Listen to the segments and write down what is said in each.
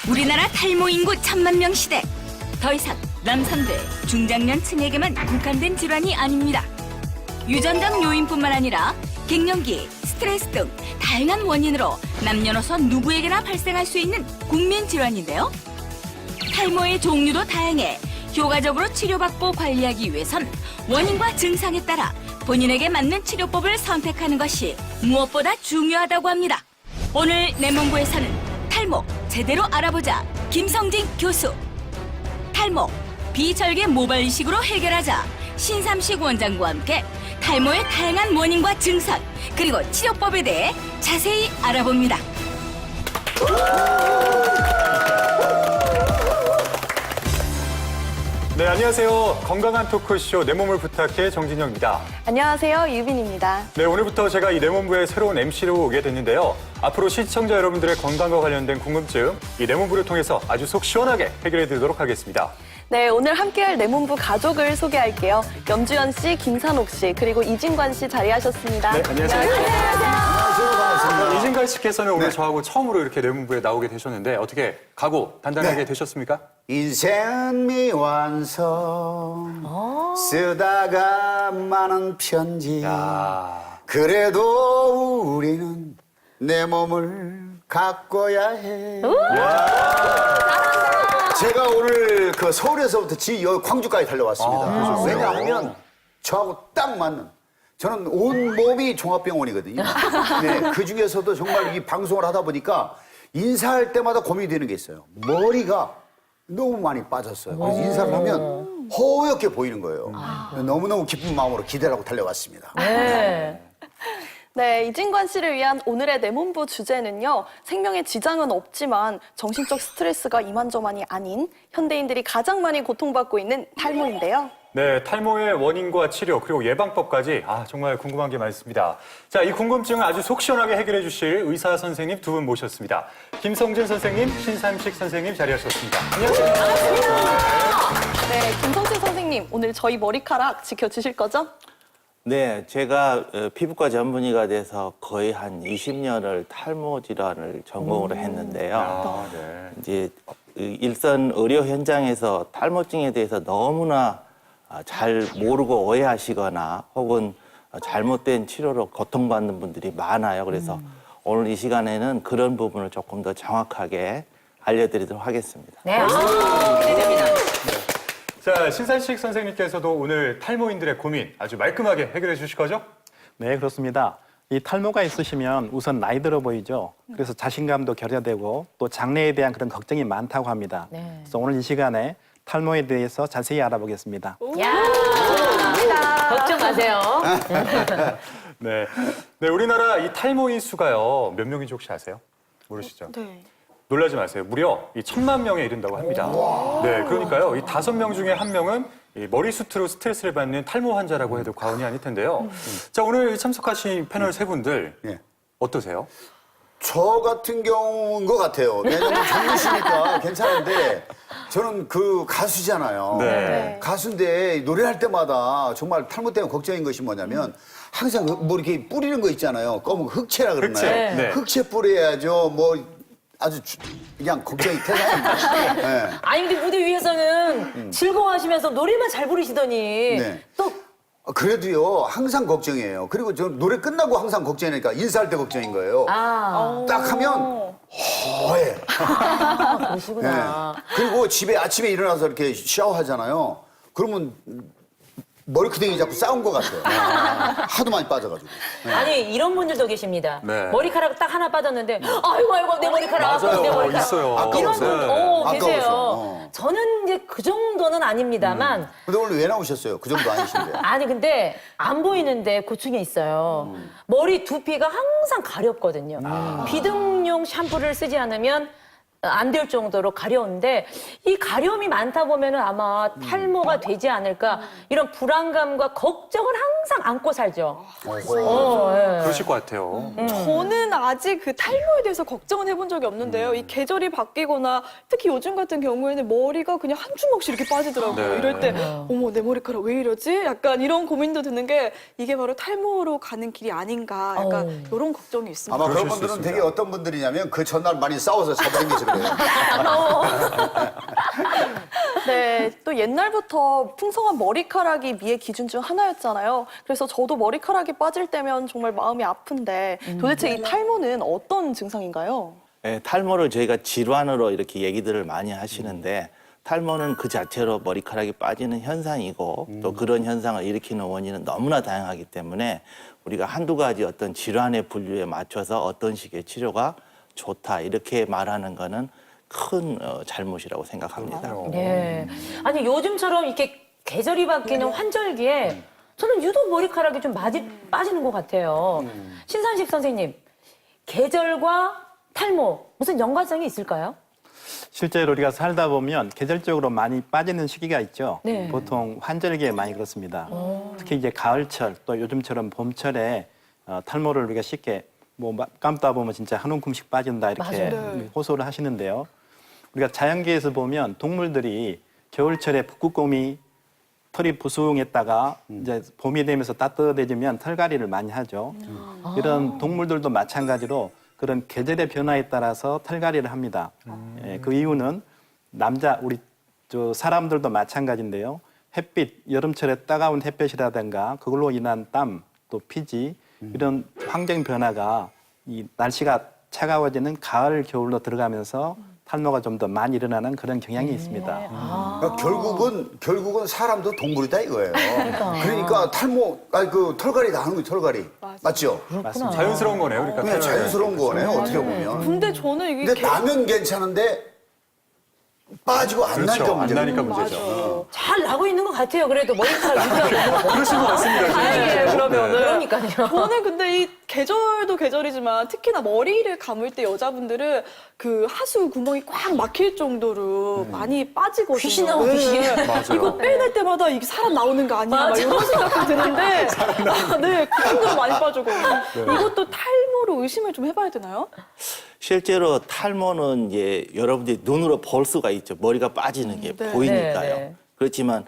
우리나라 탈모 인구 1000만 명 시대. 더 이상 남성들, 중장년층에게만 국한된 질환이 아닙니다. 유전적 요인뿐만 아니라 갱년기, 스트레스 등 다양한 원인으로 남녀노소 누구에게나 발생할 수 있는 국민 질환인데요. 탈모의 종류도 다양해 효과적으로 치료받고 관리하기 위해선 원인과 증상에 따라 본인에게 맞는 치료법을 선택하는 것이 무엇보다 중요하다고 합니다. 오늘 내몸부에서는 탈모 제대로 알아보자 김성진 교수. 탈모 비절개 모발 이식으로 해결하자 신삼식 원장과 함께 탈모의 다양한 원인과 증상 그리고 치료법에 대해 자세히 알아봅니다. 네, 안녕하세요. 건강한 토크쇼 내 몸을 부탁해 정진영입니다. 안녕하세요, 유빈입니다. 네, 오늘부터 제가 이 내 몸부의 새로운 MC로 오게 됐는데요. 앞으로 시청자 여러분들의 건강과 관련된 궁금증 이 내 몸부를 통해서 아주 속 시원하게 해결해 드리도록 하겠습니다. 네, 오늘 함께할 내몸부 가족을 소개할게요. 염주연 씨, 김산옥 씨, 그리고 이진관 씨 자리하셨습니다. 네, 안녕하세요. 안녕하세요. 반갑습니다. 이진관 씨께서는 오늘 저하고 처음으로 이렇게 내 몸부에 나오게 되셨는데 어떻게 각오 단단하게 되셨습니까? 인생 미완성 쓰다가 많은 편지 야, 그래도 우리는 내 몸을 가꿔야 해. 제가 오늘 그 서울에서부터 여기 광주까지 달려왔습니다. 왜냐하면 저하고 딱 맞는 저는 온 몸이 종합병원이거든요. 네, 그 중에서도 정말 이 방송을 하다 보니까 인사할 때마다 고민이 되는 게 있어요. 머리가 너무 많이 빠졌어요. 그래서 인사를 하면 허옇게 보이는 거예요. 너무너무 기쁜 마음으로 기대를 하고 달려왔습니다. 네, 이진관 씨를 위한 오늘의 내몸부 주제는요. 생명에 지장은 없지만 정신적 스트레스가 이만저만이 아닌 현대인들이 가장 많이 고통받고 있는 탈모인데요. 네, 탈모의 원인과 치료 그리고 예방법까지 정말 궁금한 게 많습니다. 자, 이 궁금증을 아주 속 시원하게 해결해 주실 의사 선생님 두 분 모셨습니다. 김성진 선생님, 신삼식 선생님 자리하셨습니다. 안녕하세요. 네, 김성진 선생님, 오늘 저희 머리카락 지켜주실 거죠? 네, 제가 피부과 전문의가 돼서 거의 한 20년을 탈모 질환을 전공으로 했는데요. 네. 이제 일선 의료 현장에서 탈모증에 대해서 너무나 잘 모르고 오해하시거나 혹은 잘못된 치료로 고통받는 분들이 많아요. 그래서 오늘 이 시간에는 그런 부분을 조금 더 정확하게 알려드리도록 하겠습니다. 네, 기대됩니다. 자, 신산식 선생님께서도 오늘 탈모인들의 고민 아주 말끔하게 해결해 주실 거죠? 네, 그렇습니다. 이 탈모가 있으시면 우선 나이 들어 보이죠. 그래서 자신감도 결여되고 또 장래에 대한 그런 걱정이 많다고 합니다. 네. 그래서 오늘 이 시간에 탈모에 대해서 자세히 알아보겠습니다. 야, 걱정 마세요. 네. 네, 우리나라 이 탈모인 수가요. 몇 명인지 혹시 아세요? 모르시죠? 네. 놀라지 마세요. 무려 이 1000만 명에 이른다고 합니다. 네, 그러니까요. 이 5명 중에 1명은 이 머리숱으로 스트레스를 받는 탈모 환자라고 해도 과언이 아닐 텐데요. 자, 오늘 참석하신 패널 세 분들 예. 어떠세요? 저 같은 경우인 것 같아요. 왜냐면 젊으시니까 괜찮은데 저는 그 가수잖아요. 네. 가수인데 노래할 때마다 정말 탈모 때문에 걱정인 것이 뭐냐면 항상 뭐 이렇게 뿌리는 거 있잖아요. 검은 흑채라 그러나요? 흑채, 네. 흑채 뿌려야죠. 뭐 아주 그냥 걱정이 태산입니다. 네. 아니 근데 무대 위에서는 즐거워하시면서 노래만 잘 부르시더니 네. 또 그래도요 항상 걱정이에요. 그리고 저 노래 끝나고 항상 걱정이니까 인사할 때 걱정인 거예요. 딱 하면 허해. 그러시구나. 네. 그리고 집에 아침에 일어나서 이렇게 샤워하잖아요. 그러면 머리크댕이 자꾸 싸운 것 같아요. 하도 많이 빠져가지고. 네. 아니 이런 분들도 계십니다. 네. 머리카락 딱 하나 빠졌는데 아이고 내 머리카락 맞아요. 내 머리카락 있어요. 이런 아까워서. 분 네. 계세요. 아까워서. 저는 이제 그 정도는 아닙니다만 근데 오늘 왜 나오셨어요? 그 정도 아니신데. 아니 근데 안 보이는데 고충이 있어요. 머리 두피가 항상 가렵거든요. 비듬용 샴푸를 쓰지 않으면 안 될 정도로 가려운데 이 가려움이 많다 보면은 아마 탈모가 되지 않을까 이런 불안감과 걱정을 항상 안고 살죠. 그러실 것 같아요. 저는 저는 아직 그 탈모에 대해서 걱정은 해본 적이 없는데요. 이 계절이 바뀌거나 특히 요즘 같은 경우에는 머리가 그냥 한 주먹씩 이렇게 빠지더라고요. 네. 이럴 때 어머 내 머리카락 왜 이러지? 약간 이런 고민도 드는 게 이게 바로 탈모로 가는 길이 아닌가 약간 이런 걱정이 있습니다. 아마 그런 그러실 수 분들은 있습니다. 되게 어떤 분들이냐면 그 전날 많이 싸워서 잡아당겨서 그래요. 네, 또 옛날부터 풍성한 머리카락이 미의 기준 중 하나였잖아요. 그래서 저도 머리카락이 빠질 때면 정말 마음이 아픈데 도대체 이 탈모는 어떤 증상인가요? 예, 탈모를 저희가 질환으로 이렇게 얘기들을 많이 하시는데 탈모는 그 자체로 머리카락이 빠지는 현상이고 또 그런 현상을 일으키는 원인은 너무나 다양하기 때문에 우리가 한두 가지 어떤 질환의 분류에 맞춰서 어떤 식의 치료가 좋다 이렇게 말하는 거는 큰 잘못이라고 생각합니다. 네. 아니 요즘처럼 이렇게 계절이 바뀌는 환절기에 저는 유독 머리카락이 좀 많이 빠지는 것 같아요. 신산식 선생님, 계절과 탈모 무슨 연관성이 있을까요? 실제로 우리가 살다 보면 계절적으로 많이 빠지는 시기가 있죠. 네. 보통 환절기에 많이 그렇습니다. 특히 이제 가을철 또 요즘처럼 봄철에 탈모를 우리가 쉽게 뭐 감다 보면 진짜 한 움큼씩 빠진다 이렇게 맞아요. 호소를 하시는데요. 우리가 자연계에서 보면 동물들이 겨울철에 북극곰이 털이 부숭했다가 이제 봄이 되면서 따뜻해지면 털갈이를 많이 하죠. 이런 동물들도 마찬가지로 그런 계절의 변화에 따라서 털갈이를 합니다. 예, 그 이유는 우리 사람들도 마찬가지인데요. 햇빛, 여름철에 따가운 햇볕이라든가 그걸로 인한 땀, 또 피지 이런 환경 변화가 이 날씨가 차가워지는 가을, 겨울로 들어가면서 탈모가 좀 더 많이 일어나는 그런 경향이 있습니다. 그러니까 결국은 사람도 동물이다 이거예요. 그러니까 탈모, 그 털갈이 다 하는 거예요, 털갈이. 맞죠? 맞습니다. 자연스러운 거네요. 그러니까 그냥 탈모는. 자연스러운 거네요, 어떻게 보면. 근데 저는 이게 근데 나면 괜찮은데 빠지고 안 그렇죠. 나니까 안 문제죠. 나니까 문제죠. 잘 나고 있는 것 같아요. 그래도 머리카락 유지하고. 그러신 것 같습니다. 다행이에요, 그러면은. 그러니까요. 저는 근데 이 계절도 계절이지만 특히나 머리를 감을 때 여자분들은 그 하수 구멍이 꽉 막힐 정도로 많이 빠지거든요. 귀신 나오듯이. 맞아요. 이거 빼낼 때마다 이게 사람 나오는 거 아니야? 막 이런 생각이 드는데 네, 그 정도로 많이 빠지거든요. 이것도 탈모로 의심을 좀 해봐야 되나요? 실제로 탈모는 이제 여러분들이 눈으로 볼 수가 있죠. 머리가 빠지는 게 네. 보이니까요. 네, 네. 그렇지만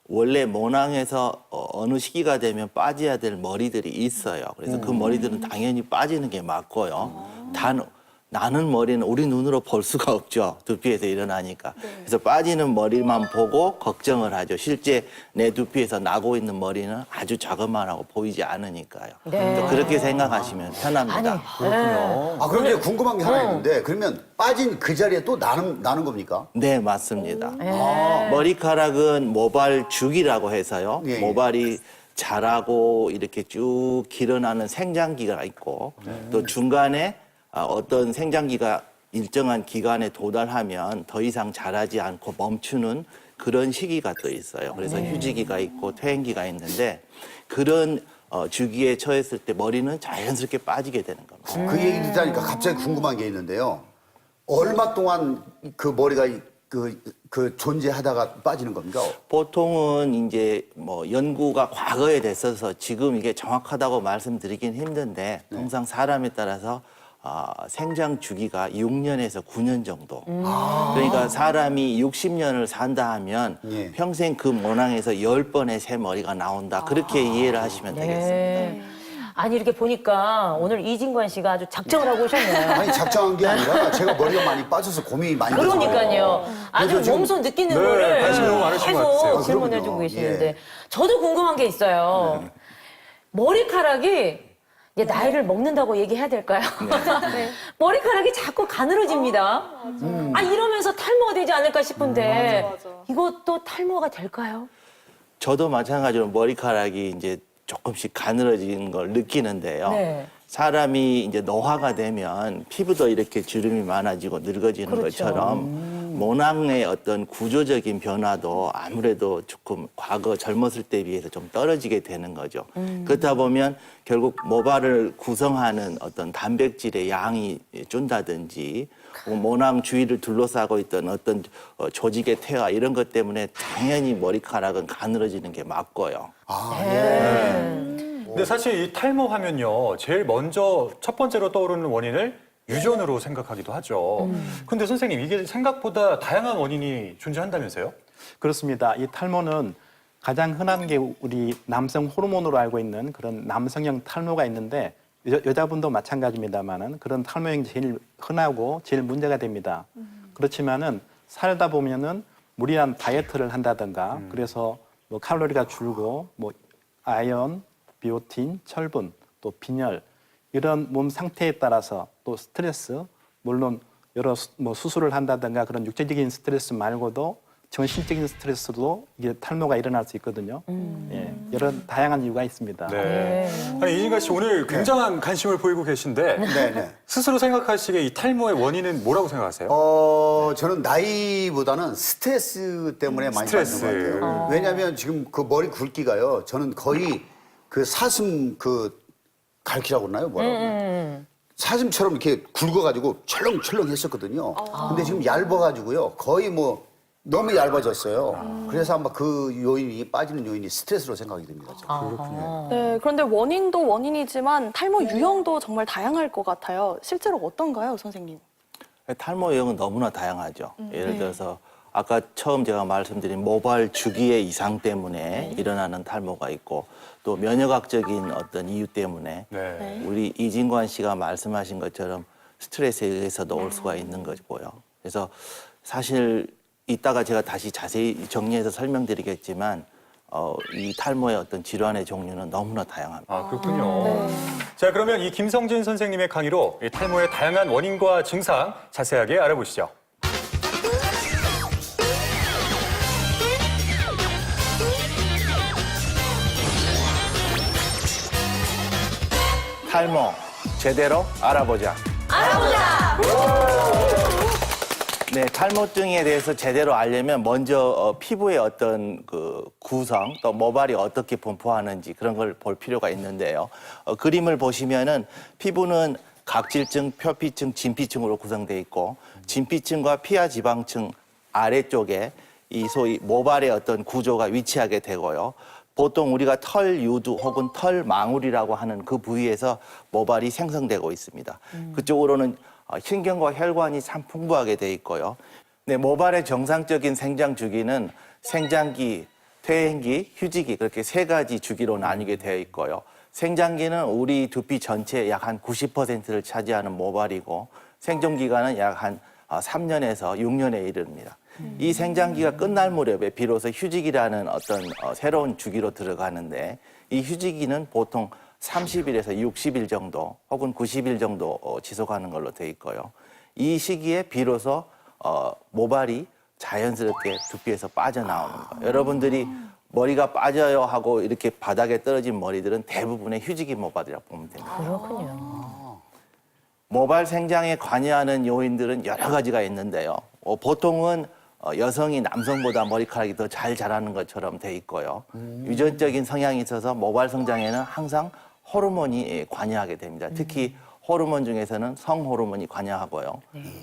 원래 모낭에서 어느 시기가 되면 빠져야 될 머리들이 있어요. 그래서 그 머리들은 당연히 빠지는 게 맞고요. 단 나는 머리는 우리 눈으로 볼 수가 없죠. 두피에서 일어나니까. 그래서 빠지는 머리만 보고 걱정을 하죠. 실제 내 두피에서 나고 있는 머리는 아주 자그마하고 보이지 않으니까요. 네. 또 그렇게 생각하시면 편합니다. 그럼 이제 궁금한 게 하나 있는데 그러면 빠진 그 자리에 또 나는 겁니까? 네, 맞습니다. 머리카락은 모발죽이라고 해서요. 예, 예. 모발이 자라고 이렇게 쭉 길어나는 생장기가 있고 또 중간에 어떤 생장기가 일정한 기간에 도달하면 더 이상 자라지 않고 멈추는 그런 시기가 또 있어요. 그래서 휴지기가 있고 퇴행기가 있는데 그런 주기에 처했을 때 머리는 자연스럽게 빠지게 되는 겁니다. 그 얘기 듣다니까 갑자기 궁금한 게 있는데요. 얼마 동안 그 머리가 그 존재하다가 빠지는 겁니까? 보통은 이제 뭐 연구가 과거에 됐어서 지금 이게 정확하다고 말씀드리긴 힘든데 통상 사람에 따라서 생장 주기가 6년에서 9년 정도. 그러니까 사람이 60년을 산다 하면 예. 평생 그 모낭에서 10번의 새 머리가 나온다. 그렇게 이해를 하시면 되겠습니다. 네. 아니 이렇게 보니까 오늘 이진관 씨가 아주 작정을 하고 오셨네요. 아니 작정한 게 아니라 제가 머리가 많이 빠져서 고민이 많이 돼서. 그러니까요. 아주 그래서 지금- 몸소 느끼는 네, 거를 관심이 너무 많으신 것 같아요. 계속 질문해주고 그럼요. 계시는데 예. 저도 궁금한 게 있어요. 머리카락이 이제 나이를 먹는다고 얘기해야 될까요? 머리카락이 자꾸 가늘어집니다. 이러면서 탈모가 되지 않을까 싶은데 맞아. 이것도 탈모가 될까요? 저도 마찬가지로 머리카락이 이제 조금씩 가늘어지는 걸 느끼는데요. 네. 사람이 이제 노화가 되면 피부도 이렇게 주름이 많아지고 늙어지는 그렇죠. 것처럼 모낭의 어떤 구조적인 변화도 아무래도 조금 과거 젊었을 때에 비해서 좀 떨어지게 되는 거죠. 그렇다 보면 결국 모발을 구성하는 어떤 단백질의 양이 준다든지 모낭 주위를 둘러싸고 있던 어떤 조직의 퇴화 이런 것 때문에 당연히 머리카락은 가늘어지는 게 맞고요. 근데 사실 이 탈모하면요, 제일 먼저 첫 번째로 떠오르는 원인을 유전으로 생각하기도 하죠. 근데 선생님, 이게 생각보다 다양한 원인이 존재한다면서요? 그렇습니다. 이 탈모는 가장 흔한 게 우리 남성 호르몬으로 알고 있는 그런 남성형 탈모가 있는데 여자분도 마찬가지입니다만은 그런 탈모형이 제일 흔하고 제일 문제가 됩니다. 그렇지만은 살다 보면은 무리한 다이어트를 한다든가 그래서 뭐 칼로리가 줄고 뭐 아연, 비오틴, 철분, 또 빈혈 이런 몸 상태에 따라서 또 스트레스 물론 여러 뭐 수술을 한다든가 그런 육체적인 스트레스 말고도 정신적인 스트레스도 이게 탈모가 일어날 수 있거든요. 예, 여러 다양한 이유가 있습니다. 네. 아니, 이진가 씨 오늘 굉장한 관심을 보이고 계신데 네네. 스스로 생각하시기에 이 탈모의 원인은 뭐라고 생각하세요? 저는 나이보다는 스트레스 때문에 많이 스트레스. 받는 것 같아요. 왜냐하면 지금 그 머리 굵기가요. 저는 거의 그 사슴 그 갈퀴라고 그러나요? 뭐라고 그러나요? 사슴처럼 이렇게 굵어가지고 철렁철렁 했었거든요. 근데 지금 얇아가지고요. 거의 뭐 너무 얇아졌어요. 그래서 아마 그 요인이 빠지는 요인이 스트레스로 생각이 됩니다. 저는. 네, 그런데 원인도 원인이지만 탈모 유형도 정말 다양할 것 같아요. 실제로 어떤가요, 선생님? 탈모 유형은 너무나 다양하죠. 예를 들어서 아까 처음 제가 말씀드린 모발 주기의 이상 때문에 일어나는 탈모가 있고 또 면역학적인 어떤 이유 때문에 네. 우리 이진관 씨가 말씀하신 것처럼 스트레스에 의해서도 올 수가 있는 거고요. 그래서 사실 이따가 제가 다시 자세히 정리해서 설명드리겠지만 이 탈모의 어떤 질환의 종류는 너무나 다양합니다. 아, 그렇군요. 자, 그러면 이 김성진 선생님의 강의로 이 탈모의 다양한 원인과 증상 자세하게 알아보시죠. 탈모 제대로 알아보자. 네, 탈모증에 대해서 제대로 알려면 먼저 피부의 어떤 그 구성, 또 모발이 어떻게 분포하는지 그런 걸 볼 필요가 있는데요. 그림을 보시면은 피부는 각질층, 표피층, 진피층으로 구성되어 있고 진피층과 피하 지방층 아래쪽에 이 소위 모발의 어떤 구조가 위치하게 되고요. 보통 우리가 털 유두 혹은 털 망울이라고 하는 그 부위에서 모발이 생성되고 있습니다. 그쪽으로는 신경과 혈관이 참 풍부하게 돼 있고요. 네, 모발의 정상적인 생장 주기는 생장기, 퇴행기, 휴지기 그렇게 세 가지 주기로 나뉘게 되어 있고요. 생장기는 우리 두피 전체의 약 한 90%를 차지하는 모발이고 생존 기간은 약 한 3년에서 6년에 이릅니다. 이 생장기가 끝날 무렵에 비로소 휴지기라는 어떤 새로운 주기로 들어가는데 이 휴지기는 보통 30일에서 60일 정도 혹은 90일 정도 지속하는 걸로 돼 있고요. 이 시기에 비로소 모발이 자연스럽게 두피에서 빠져나오는 거예요. 여러분들이 머리가 빠져요 하고 이렇게 바닥에 떨어진 머리들은 대부분의 휴지기 모발이라고 보면 됩니다. 그렇군요. 모발 생장에 관여하는 요인들은 여러 가지가 있는데요. 보통은 여성이 남성보다 머리카락이 더 잘 자라는 것처럼 돼 있고요. 유전적인 성향이 있어서 모발 성장에는 항상 호르몬이 관여하게 됩니다. 특히 호르몬 중에서는 성호르몬이 관여하고요.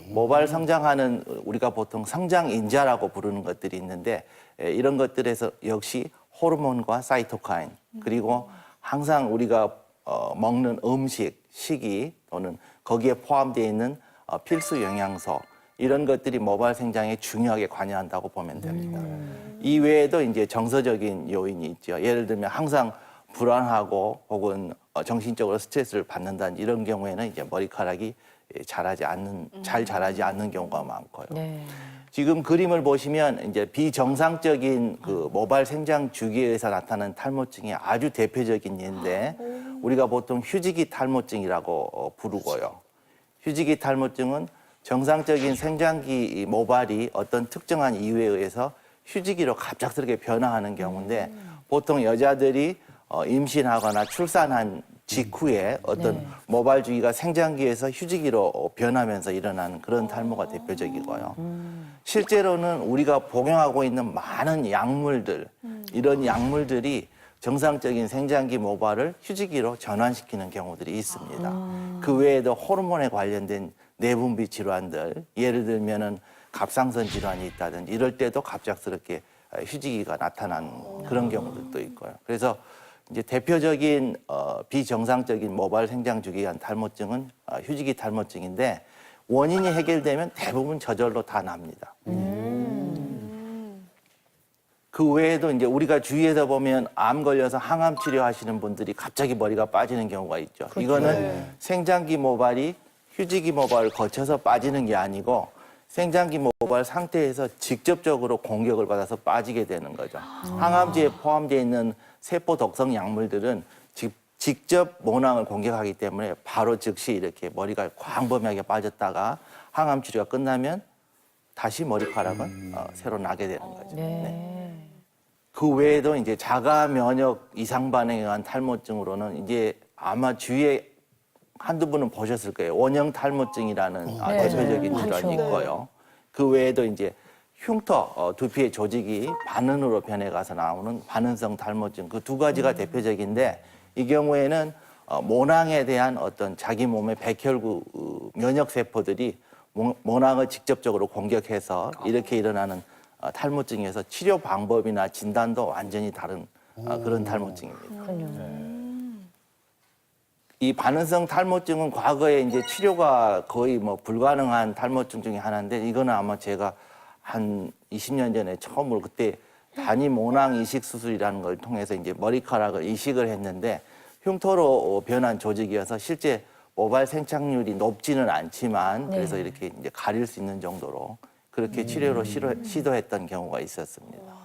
모발 성장하는 우리가 보통 성장인자라고 부르는 것들이 있는데 이런 것들에서 역시 호르몬과 사이토카인 그리고 항상 우리가 먹는 음식, 식이 또는 거기에 포함되어 있는 필수 영양소 이런 것들이 모발 생장에 중요하게 관여한다고 보면 됩니다. 이 외에도 이제 정서적인 요인이 있죠. 예를 들면 항상 불안하고 혹은 정신적으로 스트레스를 받는다는 이런 경우에는 이제 머리카락이 잘 자라지 않는 경우가 많고요. 네. 지금 그림을 보시면 이제 비정상적인 그 모발 생장 주기에서 나타나는 탈모증이 아주 대표적인 예인데 우리가 보통 휴지기 탈모증이라고 부르고요. 휴지기 탈모증은 정상적인 생장기 모발이 어떤 특정한 이유에 의해서 휴지기로 갑작스럽게 변화하는 경우인데 보통 여자들이 임신하거나 출산한 직후에 어떤 모발 주기가 생장기에서 휴지기로 변하면서 일어나는 그런 탈모가 대표적이고요. 실제로는 우리가 복용하고 있는 많은 약물들, 이런 약물들이 정상적인 생장기 모발을 휴지기로 전환시키는 경우들이 있습니다. 그 외에도 호르몬에 관련된 내분비 질환들, 예를 들면은 갑상선 질환이 있다든지 이럴 때도 갑작스럽게 휴지기가 나타나는 그런 경우들도 있고요. 그래서 이제 대표적인 비정상적인 모발 생장 주기관 탈모증은 휴지기 탈모증인데 원인이 해결되면 대부분 저절로 다 납니다. 그 외에도 이제 우리가 주위에서 보면 암 걸려서 항암 치료하시는 분들이 갑자기 머리가 빠지는 경우가 있죠. 이거는 생장기 모발이 휴지기 모발을 거쳐서 빠지는 게 아니고 생장기 모발 상태에서 직접적으로 공격을 받아서 빠지게 되는 거죠. 항암제에 포함되어 있는 세포 독성 약물들은 직접 모낭을 공격하기 때문에 바로 즉시 이렇게 머리가 광범위하게 빠졌다가 항암 치료가 끝나면 다시 머리카락은 새로 나게 되는 거죠. 네. 그 외에도 이제 자가 면역 이상 반응에 의한 탈모증으로는 이제 아마 주위에 한두 분은 보셨을 거예요. 원형 탈모증이라는 대표적인 질환이 있고요. 그 외에도 이제 흉터, 두피의 조직이 반은으로 변해가서 나오는 반은성 탈모증 그 두 가지가 대표적인데 이 경우에는 모낭에 대한 어떤 자기 몸의 백혈구 면역 세포들이 모낭을 직접적으로 공격해서 이렇게 일어나는 탈모증에서 치료 방법이나 진단도 완전히 다른 그런 탈모증입니다. 이 반응성 탈모증은 과거에 이제 치료가 거의 뭐 불가능한 탈모증 중에 하나인데 이거는 아마 제가 한 20년 전에 처음으로 그때 단위 모낭 이식 수술이라는 걸 통해서 이제 머리카락을 이식을 했는데 흉터로 변한 조직이어서 실제 모발 생착률이 높지는 않지만 그래서 이렇게 이제 가릴 수 있는 정도로 그렇게 치료로 시도했던 경우가 있었습니다.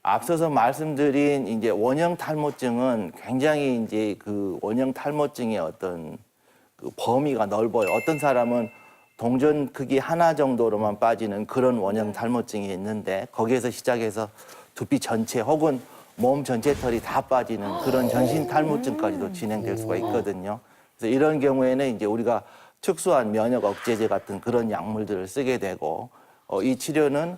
앞서서 말씀드린 이제 원형 탈모증은 굉장히 이제 그 원형 탈모증의 어떤 그 범위가 넓어요. 어떤 사람은 동전 크기 하나 정도로만 빠지는 그런 원형 탈모증이 있는데 거기에서 시작해서 두피 전체 혹은 몸 전체 털이 다 빠지는 그런 전신 탈모증까지도 진행될 수가 있거든요. 그래서 이런 경우에는 이제 우리가 특수한 면역 억제제 같은 그런 약물들을 쓰게 되고 이 치료는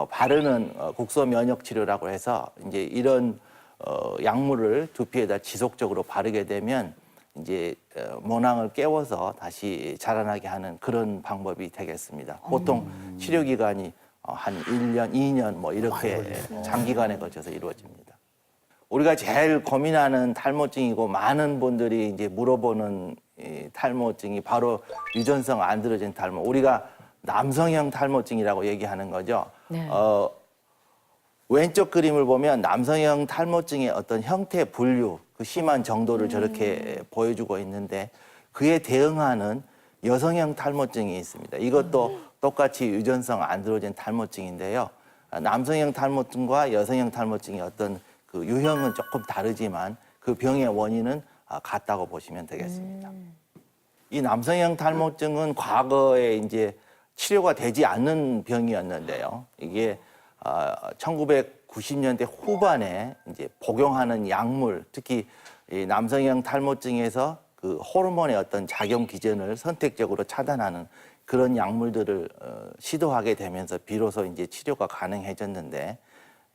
바르는 국소 면역 치료라고 해서 이제 이런 약물을 두피에다 지속적으로 바르게 되면 이제 모낭을 깨워서 다시 자라나게 하는 그런 방법이 되겠습니다. 보통 치료 기간이 한 1년, 2년 뭐 이렇게 장기간에 걸쳐서 이루어집니다. 우리가 제일 고민하는 탈모증이고 많은 분들이 이제 물어보는 이 탈모증이 바로 유전성 안드로겐 탈모. 우리가 남성형 탈모증이라고 얘기하는 거죠. 네. 왼쪽 그림을 보면 남성형 탈모증의 어떤 형태 분류, 그 심한 정도를 저렇게 보여주고 있는데 그에 대응하는 여성형 탈모증이 있습니다. 이것도 똑같이 유전성 안드로겐 탈모증인데요. 남성형 탈모증과 여성형 탈모증의 어떤 그 유형은 조금 다르지만 그 병의 원인은 같다고 보시면 되겠습니다. 이 남성형 탈모증은 과거에 이제 치료가 되지 않는 병이었는데요. 이게 1990년대 후반에 이제 복용하는 약물, 특히 이 남성형 탈모증에서 그 호르몬의 어떤 작용 기전을 선택적으로 차단하는 그런 약물들을 시도하게 되면서 비로소 이제 치료가 가능해졌는데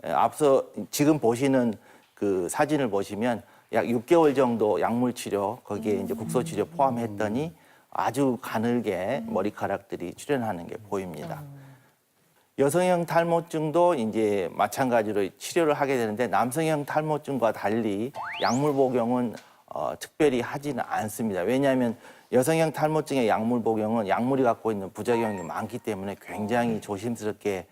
앞서 지금 보시는 그 사진을 보시면 약 6개월 정도 약물 치료 거기에 이제 국소 치료 포함했더니 아주 가늘게 머리카락들이 출현하는 게 보입니다. 여성형 탈모증도 이제 마찬가지로 치료를 하게 되는데 남성형 탈모증과 달리 약물 복용은 특별히 하지는 않습니다. 왜냐하면 여성형 탈모증의 약물 복용은 약물이 갖고 있는 부작용이 많기 때문에 굉장히 조심스럽게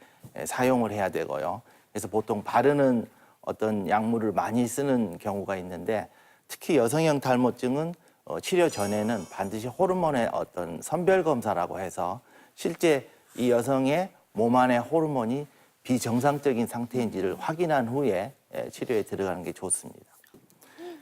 사용을 해야 되고요. 그래서 보통 바르는 어떤 약물을 많이 쓰는 경우가 있는데 특히 여성형 탈모증은 치료 전에는 반드시 호르몬의 어떤 선별 검사라고 해서 실제 이 여성의 몸 안의 호르몬이 비정상적인 상태인지를 확인한 후에 치료에 들어가는 게 좋습니다.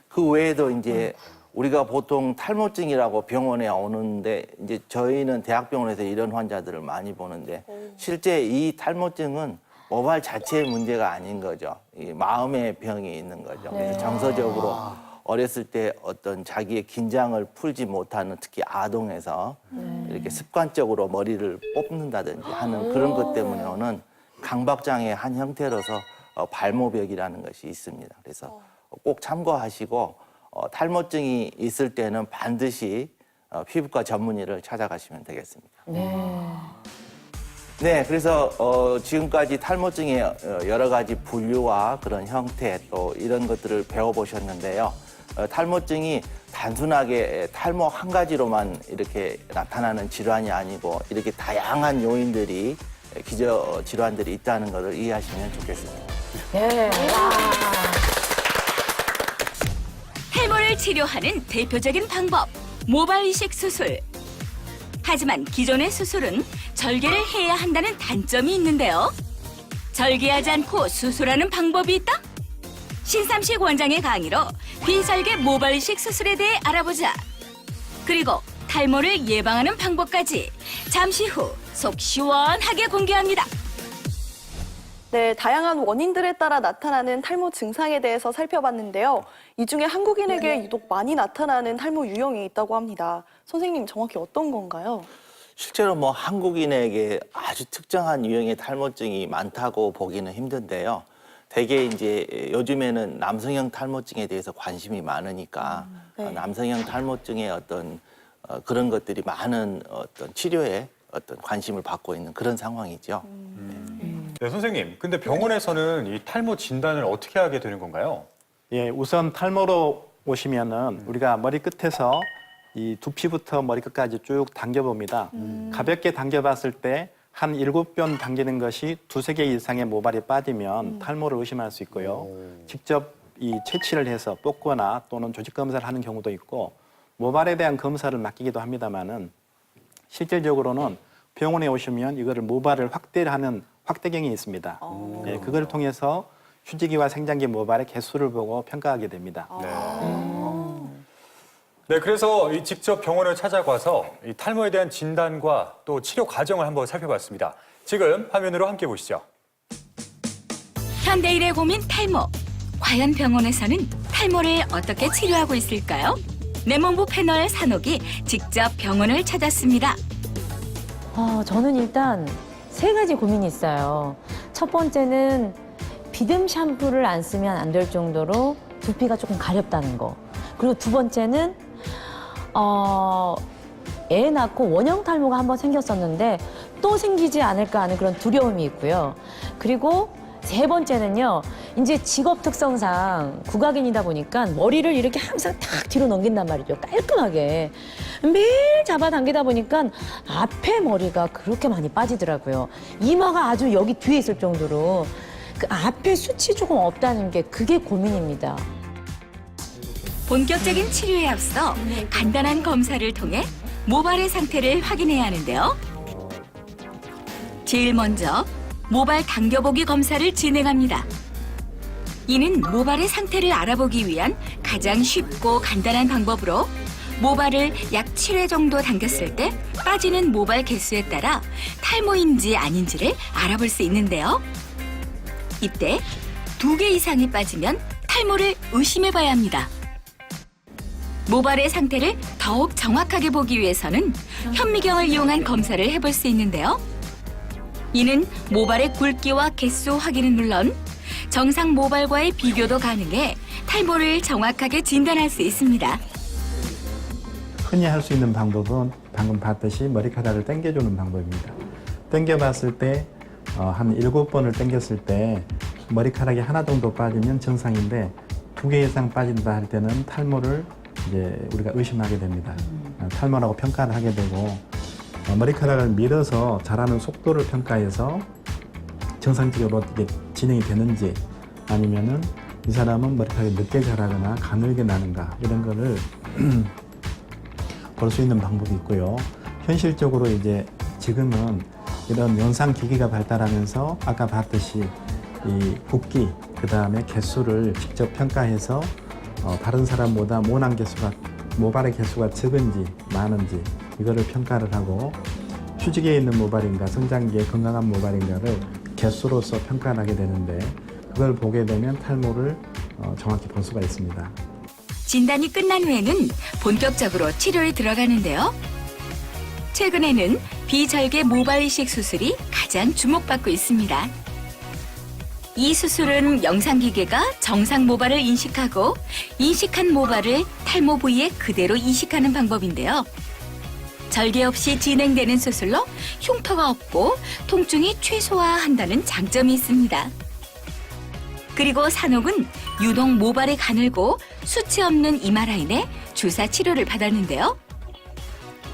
그 외에도 이제 우리가 보통 탈모증이라고 병원에 오는데 이제 저희는 대학병원에서 이런 환자들을 많이 보는데 실제 이 탈모증은 모발 자체의 문제가 아닌 거죠. 이 마음의 병이 있는 거죠. 그래서 정서적으로 어렸을 때 어떤 자기의 긴장을 풀지 못하는 특히 아동에서 이렇게 습관적으로 머리를 뽑는다든지 하는 그런 것 때문에 오는 강박장애의 한 형태로서 발모벽이라는 것이 있습니다. 그래서 꼭 참고하시고 탈모증이 있을 때는 반드시 피부과 전문의를 찾아가시면 되겠습니다. 네, 그래서 지금까지 탈모증의 여러 가지 분류와 그런 형태 또 이런 것들을 배워보셨는데요. 탈모증이 단순하게 탈모 한 가지로만 이렇게 나타나는 질환이 아니고 이렇게 다양한 요인들이 기저 질환들이 있다는 것을 이해하시면 좋겠습니다. 네. 탈모를 치료하는 대표적인 방법, 모발 이식 수술. 하지만 기존의 수술은 절개를 해야 한다는 단점이 있는데요. 절개하지 않고 수술하는 방법이 있다? 신삼식 원장의 강의로 비절개 모발 이식 수술에 대해 알아보자. 그리고 탈모를 예방하는 방법까지 잠시 후 속 시원하게 공개합니다. 네, 다양한 원인들에 따라 나타나는 탈모 증상에 대해서 살펴봤는데요. 이 중에 한국인에게 유독 많이 나타나는 탈모 유형이 있다고 합니다. 선생님, 정확히 어떤 건가요? 실제로 뭐 한국인에게 아주 특정한 유형의 탈모증이 많다고 보기는 힘든데요. 대개 이제 요즘에는 남성형 탈모증에 대해서 관심이 많으니까 네. 남성형 탈모증의 어떤 그런 것들이 많은 어떤 치료에 어떤 관심을 받고 있는 그런 상황이죠. 네, 선생님. 근데 병원에서는 이 탈모 진단을 어떻게 하게 되는 건가요? 예, 우선 탈모로 오시면은 우리가 머리 끝에서 이 두피부터 머리 끝까지 쭉 당겨봅니다. 가볍게 당겨봤을 때 한 7번 당기는 것이 2~3개 이상의 모발이 빠지면 탈모를 의심할 수 있고요. 직접 이 채취를 해서 뽑거나 또는 조직 검사를 하는 경우도 있고 모발에 대한 검사를 맡기기도 합니다만은 실질적으로는 병원에 오시면 이거를 모발을 확대하는 확대경이 있습니다. 예, 그걸 통해서 휴지기와 생장기 모발의 개수를 보고 평가하게 됩니다. 네, 그래서 이 직접 병원을 찾아가서 이 탈모에 대한 진단과 또 치료 과정을 한번 살펴봤습니다. 지금 화면으로 함께 보시죠. 현대인의 고민 탈모. 과연 병원에서는 탈모를 어떻게 치료하고 있을까요? 내몸부 패널 산옥이 직접 병원을 찾았습니다. 저는 일단 3가지 고민이 있어요. 첫 번째는 비듬 샴푸를 안 쓰면 안 될 정도로 두피가 조금 가렵다는 거. 그리고 두 번째는 애 낳고 원형 탈모가 한번 생겼었는데 또 생기지 않을까 하는 그런 두려움이 있고요. 그리고 3번째는요, 이제 직업 특성상 국악인이다 보니까 머리를 이렇게 항상 탁 뒤로 넘긴단 말이죠. 깔끔하게. 매일 잡아당기다 보니까 앞에 머리가 그렇게 많이 빠지더라고요. 이마가 아주 여기 뒤에 있을 정도로 그 앞에 숱이 조금 없다는 게 그게 고민입니다. 본격적인 치료에 앞서 간단한 검사를 통해 모발의 상태를 확인해야 하는데요. 제일 먼저 모발 당겨보기 검사를 진행합니다. 이는 모발의 상태를 알아보기 위한 가장 쉽고 간단한 방법으로 모발을 약 7회 정도 당겼을 때 빠지는 모발 개수에 따라 탈모인지 아닌지를 알아볼 수 있는데요. 이때 2개 이상이 빠지면 탈모를 의심해봐야 합니다. 모발의 상태를 더욱 정확하게 보기 위해서는 현미경을 이용한 검사를 해볼 수 있는데요. 이는 모발의 굵기와 개수 확인은 물론 정상 모발과의 비교도 가능해 탈모를 정확하게 진단할 수 있습니다. 흔히 할 수 있는 방법은 방금 봤듯이 머리카락을 당겨주는 방법입니다. 당겨봤을 때 한 7번을 당겼을 때 머리카락이 하나 정도 빠지면 정상인데 2개 이상 빠진다 할 때는 탈모를 이제 우리가 의심하게 됩니다. 탈모라고 평가를 하게 되고 머리카락을 밀어서 자라는 속도를 평가해서 정상적으로 이게 진행이 되는지 아니면은 이 사람은 머리카락이 늦게 자라거나 가늘게 나는가 이런 거를 볼 수 있는 방법이 있고요. 현실적으로 이제 지금은 이런 영상 기기가 발달하면서 아까 봤듯이 이 붓기 그다음에 개수를 직접 평가해서 다른 사람보다 모발의 개수가 적은지 많은지 이거를 평가를 하고 휴지기에 있는 모발인가 성장기에 건강한 모발인가를 개수로서 평가를 하게 되는데 그걸 보게 되면 탈모를 정확히 볼 수가 있습니다. 진단이 끝난 후에는 본격적으로 치료에 들어가는데요. 최근에는 비절개 모발 이식 수술이 가장 주목받고 있습니다. 이 수술은 영상기계가 정상 모발을 인식하고 인식한 모발을 탈모 부위에 그대로 이식하는 방법인데요. 절개 없이 진행되는 수술로 흉터가 없고 통증이 최소화한다는 장점이 있습니다. 그리고 산옥은 유독 모발이 가늘고 수치 없는 이마 라인에 주사 치료를 받았는데요.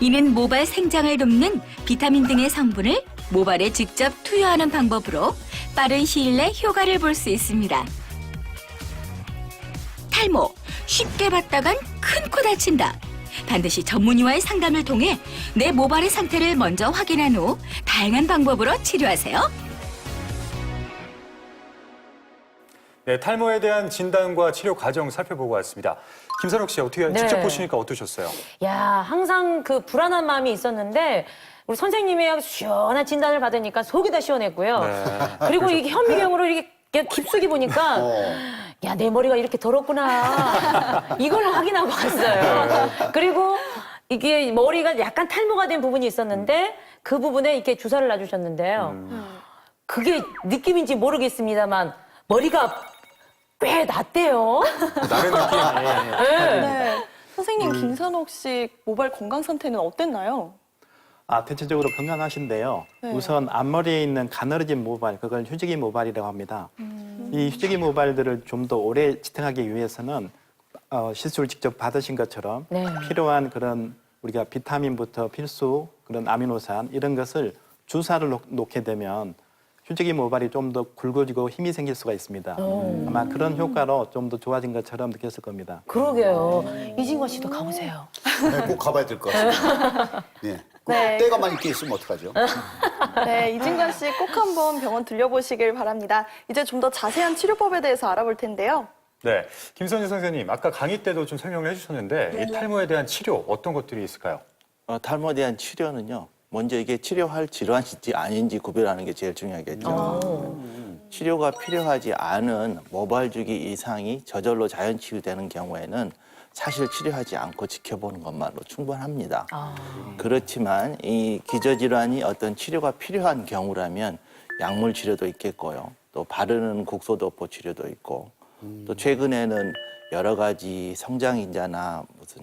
이는 모발 생장을 돕는 비타민 등의 성분을 모발에 직접 투여하는 방법으로 빠른 시일 내 효과를 볼 수 있습니다. 탈모, 쉽게 받다간 큰 코 다친다. 반드시 전문의와의 상담을 통해 내 모발의 상태를 먼저 확인한 후 다양한 방법으로 치료하세요. 네, 탈모에 대한 진단과 치료 과정 살펴보고 왔습니다. 김선욱 씨, 어떻게 네. 직접 보시니까 어떠셨어요? 야, 항상 그 불안한 마음이 있었는데 우리 선생님의 시원한 진단을 받으니까 속이 다 시원했고요. 네. 그리고 이게 현미경으로 이렇게 깊숙이 보니까 야, 내 머리가 이렇게 더럽구나. 이걸 확인하고 왔어요. 그리고 이게 머리가 약간 탈모가 된 부분이 있었는데 그 부분에 이렇게 주사를 놔주셨는데요. 그게 느낌인지 모르겠습니다만 머리가 꽤 낫대요. 나른 느낌. 네. 선생님, 김선옥 씨 모발 건강 상태는 어땠나요? 대체적으로 건강하신데요. 네. 우선 앞머리에 있는 가늘어진 모발, 그걸 휴지기 모발이라고 합니다. 이 휴지기 모발들을 좀 더 오래 지탱하기 위해서는 시술 직접 받으신 것처럼 네. 필요한 그런 우리가 비타민부터 필수 그런 아미노산 이런 것을 주사를 놓게 되면 휴지기 모발이 좀 더 굵어지고 힘이 생길 수가 있습니다. 아마 그런 효과로 좀 더 좋아진 것처럼 느꼈을 겁니다. 그러게요. 이진관 씨도 가보세요. 네, 꼭 가봐야 될 것 같습니다. 네. 꼭 네. 때가 있게 있으면 어떡하죠? 네, 이진관 씨 꼭 한번 병원 들려보시길 바랍니다. 이제 좀 더 자세한 치료법에 대해서 알아볼 텐데요. 네, 김선희 선생님, 아까 강의 때도 좀 설명을 해주셨는데 이 탈모에 대한 치료 어떤 것들이 있을까요? 탈모에 대한 치료는요. 먼저 이게 치료할 질환인지 아닌지 구별하는 게 제일 중요하겠죠. 치료가 필요하지 않은 모발주기 이상이 저절로 자연 치유되는 경우에는 사실 치료하지 않고 지켜보는 것만으로 충분합니다. 그렇지만 이 기저질환이 어떤 치료가 필요한 경우라면 약물 치료도 있겠고요. 또 바르는 국소도포 치료도 있고 또 최근에는 여러 가지 성장인자나 무슨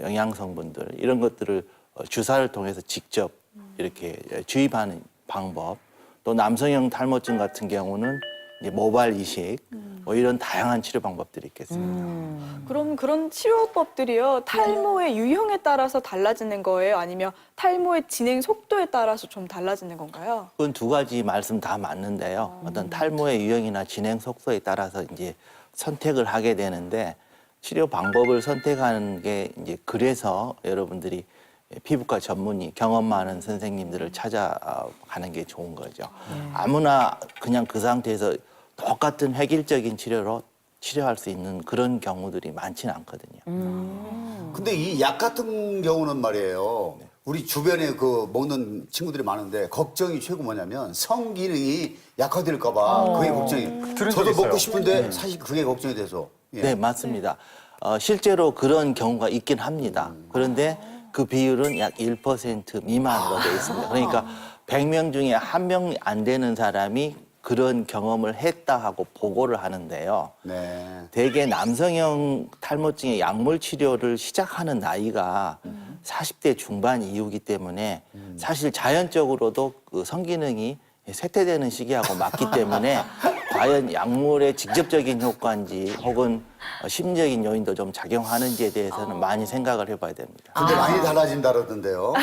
영양 성분들 이런 것들을 주사를 통해서 직접 이렇게 주입하는 방법, 또 남성형 탈모증 같은 경우는 이제 모발 이식, 뭐 이런 다양한 치료 방법들이 있겠습니다. 그럼 그런 치료법들이요, 탈모의 유형에 따라서 달라지는 거예요? 아니면 탈모의 진행 속도에 따라서 좀 달라지는 건가요? 그건 두 가지 말씀 다 맞는데요. 어떤 탈모의 유형이나 진행 속도에 따라서 이제 선택을 하게 되는데 치료 방법을 선택하는 게 이제 그래서 여러분들이 피부과 전문의, 경험 많은 선생님들을 찾아가는 게 좋은 거죠. 아무나 그냥 그 상태에서 똑같은 획일적인 치료로 치료할 수 있는 그런 경우들이 많지는 않거든요. 근데 이 약 같은 경우는 말이에요. 우리 주변에 그 먹는 친구들이 많은데 걱정이 최고 뭐냐면 성기능이 약화될까봐 그게 걱정이에요. 들은 저도 적 먹고 있어요. 싶은데 사실 그게 걱정이 돼서. 예. 네, 맞습니다. 실제로 그런 경우가 있긴 합니다. 그런데 그 비율은 약 1% 미만으로 되어 있습니다. 그러니까 100명 중에 1명 안 되는 사람이 그런 경험을 했다 하고 보고를 하는데요. 네. 대개 남성형 탈모증의 약물 치료를 시작하는 나이가 40대 중반 이후이기 때문에 사실 자연적으로도 그 성기능이 쇠퇴되는 시기하고 맞기 때문에 과연 약물의 직접적인 효과인지 혹은 심리적인 요인도 좀 작용하는지에 대해서는 많이 생각을 해봐야 됩니다. 근데 많이 달라진다 그러던데요.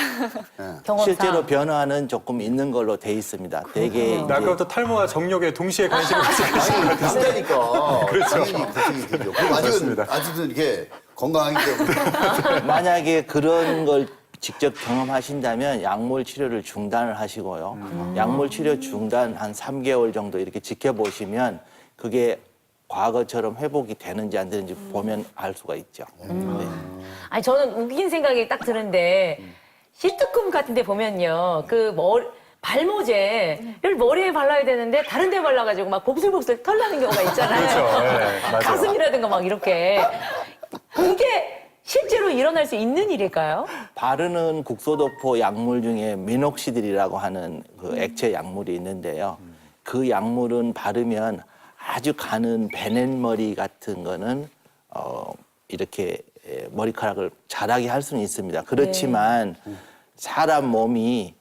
예. 경험상. 실제로 변화는 조금 있는 걸로 돼 있습니다. 대개 이제 아까부터 탈모와 정력에 동시에 관심을 가지고 계신 것 아니, 같아요. 비슷하니까. 그렇죠. 당연히 걱정이 되죠. 그럼 맞습니다. 아직은 이렇게 건강하기 때문에. 만약에 그런 걸 직접 경험하신다면 약물 치료를 중단을 하시고요. 약물 치료 중단 한 3개월 정도 이렇게 지켜보시면 그게 과거처럼 회복이 되는지 안 되는지 보면 알 수가 있죠. 네. 아니, 저는 웃긴 생각이 딱 드는데 시트콤 같은 데 보면요. 그 발모제를 머리에 발라야 되는데 다른 데 발라가지고 막 복슬복슬 털 나는 경우가 있잖아요. 그렇죠. 네, 맞아요. 가슴이라든가 막 이렇게. 그게 실제로 일어날 수 있는 일일까요? 바르는 국소도포 약물 중에 미녹시딜이라고 하는 그 액체 약물이 있는데요. 그 약물은 바르면 아주 가는 베넷머리 같은 거는 이렇게 머리카락을 자라게 할 수는 있습니다. 그렇지만 사람 몸이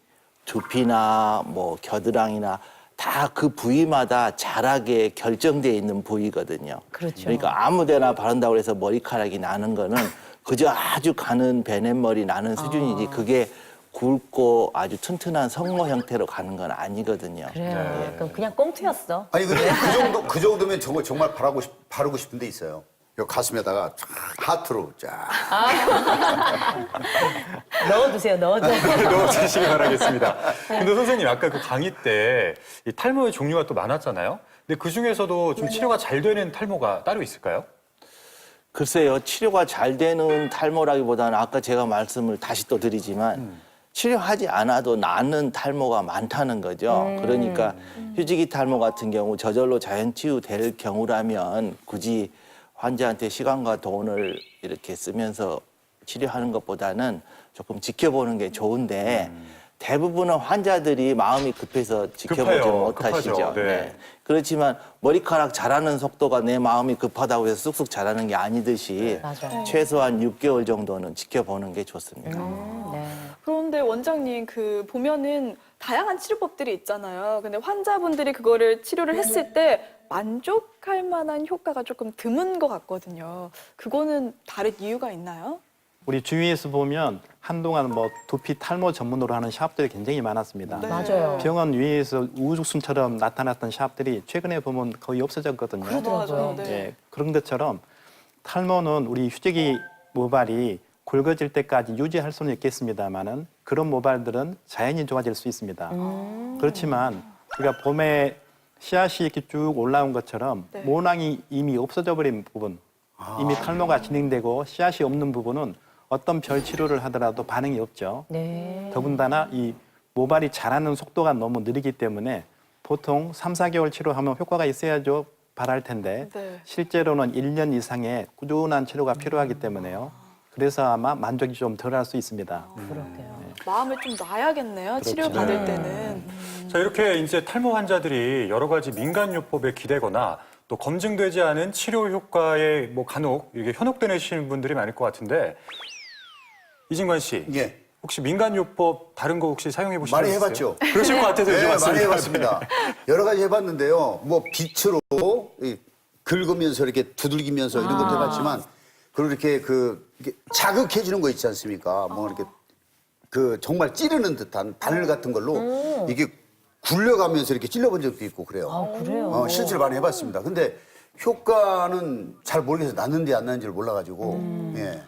두피나 뭐 겨드랑이나 다 그 부위마다 자라게 결정되어 있는 부위거든요. 그렇죠. 그러니까 아무데나 바른다고 해서 머리카락이 나는 거는 그저 아주 가는 베넷머리 나는 수준이지 그게 굵고 아주 튼튼한 성모 형태로 가는 건 아니거든요. 그래요. 그럼 그냥 꽁트였어. 아니 근데 그 정도면 정말 바르고 싶은 데 있어요. 요 가슴에다가 쫙 하트로 쫙. 넣어두세요, 넣어두세요. 넣어주시기 바라겠습니다. 근데 선생님, 아까 그 강의 때 이 탈모의 종류가 또 많았잖아요. 근데 그 중에서도 좀 치료가 잘 되는 탈모가 따로 있을까요? 글쎄요, 치료가 잘 되는 탈모라기보다는 아까 제가 말씀을 다시 또 드리지만 치료하지 않아도 낫는 탈모가 많다는 거죠. 그러니까 휴지기 탈모 같은 경우 저절로 자연 치유될 경우라면 굳이 환자한테 시간과 돈을 이렇게 쓰면서 치료하는 것보다는 조금 지켜보는 게 좋은데 대부분은 환자들이 마음이 급해서 지켜보지 급해요. 못하시죠. 급하죠. 네. 그렇지만 머리카락 자라는 속도가 내 마음이 급하다고 해서 쑥쑥 자라는 게 아니듯이 맞아요. 최소한 6개월 정도는 지켜보는 게 좋습니다. 네. 그런데 원장님 그 보면은 다양한 치료법들이 있잖아요. 근데 환자분들이 그거를 치료를 했을 때 만족할 만한 효과가 조금 드문 것 같거든요. 그거는 다른 이유가 있나요? 우리 주위에서 보면 한동안 뭐 두피 탈모 전문으로 하는 샵들이 굉장히 많았습니다. 네. 맞아요. 병원 위에서 우후죽순처럼 나타났던 샵들이 최근에 보면 거의 없어졌거든요. 그러더라고요. 맞아요. 네. 예, 그런 것처럼 탈모는 우리 휴지기 모발이 굵어질 때까지 유지할 수는 있겠습니다만은 그런 모발들은 자연히 좋아질 수 있습니다. 그렇지만 우리가 봄에 씨앗이 이렇게 쭉 올라온 것처럼 네. 모낭이 이미 없어져 버린 부분, 이미 탈모가 진행되고 씨앗이 없는 부분은 어떤 별 치료를 하더라도 반응이 없죠. 네. 더군다나 이 모발이 자라는 속도가 너무 느리기 때문에 보통 3, 4개월 치료하면 효과가 있어야죠 바랄 텐데 네. 실제로는 1년 이상의 꾸준한 치료가 필요하기 때문에요. 그래서 아마 만족이 좀 덜할 수 있습니다. 그렇게요. 마음을 좀 놔야겠네요. 치료 받을 때는. 자, 이렇게 이제 탈모 환자들이 여러 가지 민간요법에 기대거나 또 검증되지 않은 치료 효과에 뭐 간혹 이렇게 현혹되시는 분들이 많을 것 같은데 이진관 씨, 예. 혹시 민간요법 다른 거 혹시 사용해 보신 적 많이 있어요? 해봤죠. 그러실 것 같아서 네, 여쭤봤습니다. 많이 해봤습니다. 여러 가지 해봤는데요. 뭐 빛으로 긁으면서 이렇게 두들기면서 이런 것도 해봤지만 그리고 이렇게 이렇게 자극해주는 거 있지 않습니까? 뭐 이렇게 정말 찌르는 듯한 바늘 같은 걸로 이게 굴려가면서 이렇게 찔러본 적도 있고 그래요. 아, 그래요? 실제로 많이 해봤습니다. 근데 효과는 잘 모르겠어요. 났는지 안 났는지를 몰라가지고. 예.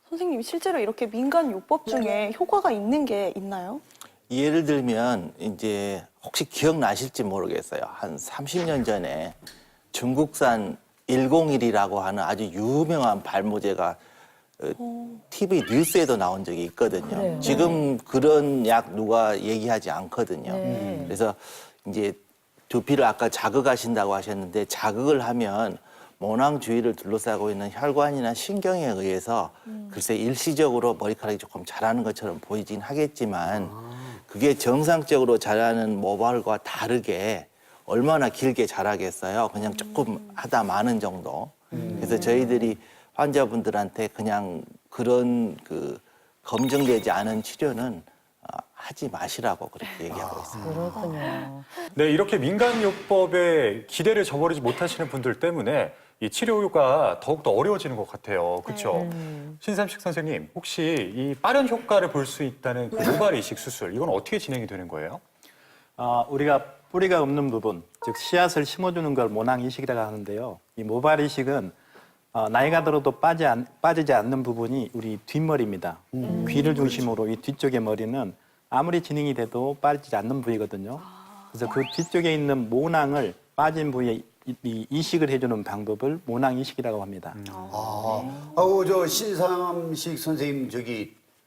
선생님 실제로 이렇게 민간 요법 중에 효과가 있는 게 있나요? 예를 들면 이제 혹시 기억나실지 모르겠어요. 한 30년 전에 중국산 101이라고 하는 아주 유명한 발모제가 TV 뉴스에도 나온 적이 있거든요. 그래요. 지금 그런 약 누가 얘기하지 않거든요. 네. 그래서 이제 두피를 아까 자극하신다고 하셨는데 자극을 하면 모낭 주위를 둘러싸고 있는 혈관이나 신경에 의해서 글쎄 일시적으로 머리카락이 조금 자라는 것처럼 보이긴 하겠지만 그게 정상적으로 자라는 모발과 다르게 얼마나 길게 자라겠어요. 그냥 조금 하다 마는 정도. 그래서 저희들이 환자분들한테 그냥 그런 검증되지 않은 치료는 하지 마시라고 그렇게 얘기하고 있습니다. 그렇군요. 네, 이렇게 민간요법에 기대를 저버리지 못하시는 분들 때문에 이 치료가 더욱더 어려워지는 것 같아요. 그렇죠? 신삼식 선생님, 혹시 이 빠른 효과를 볼 수 있다는 그 모발 이식 수술, 이건 어떻게 진행이 되는 거예요? 우리가 뿌리가 없는 부분, 즉 씨앗을 심어주는 걸 모낭 이식이라고 하는데요. 이 모발 이식은 나이가 들어도 빠지지 않는 부분이 우리 뒷머리입니다. 귀를 중심으로 이 뒤쪽의 머리는 아무리 진행이 돼도 빠지지 않는 부위거든요. 그래서 그 뒤쪽에 있는 모낭을 빠진 부위에 이식을 해주는 방법을 모낭 이식이라고 합니다. 저 신삼식 선생님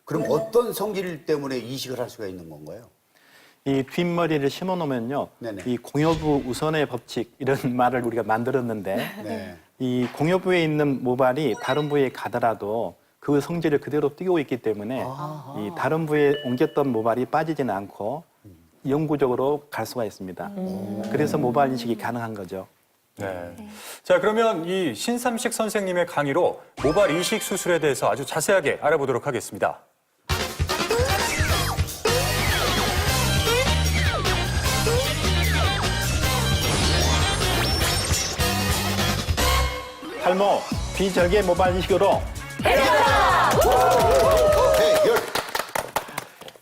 그럼 어떤 성질 때문에 이식을 할 수가 있는 건가요? 이 뒷머리를 심어 놓으면요. 네네. 이 공여부 우선의 법칙 이런 말을 우리가 만들었는데 네. 이 공여부에 있는 모발이 다른 부위에 가더라도 그 성질을 그대로 띄고 있기 때문에 이 다른 부위에 옮겼던 모발이 빠지지는 않고 영구적으로 갈 수가 있습니다. 그래서 모발 이식이 가능한 거죠. 네. 자, 그러면 이 신삼식 선생님의 강의로 모발 이식 수술에 대해서 아주 자세하게 알아보도록 하겠습니다. 비절개 모발 이식으로 해결.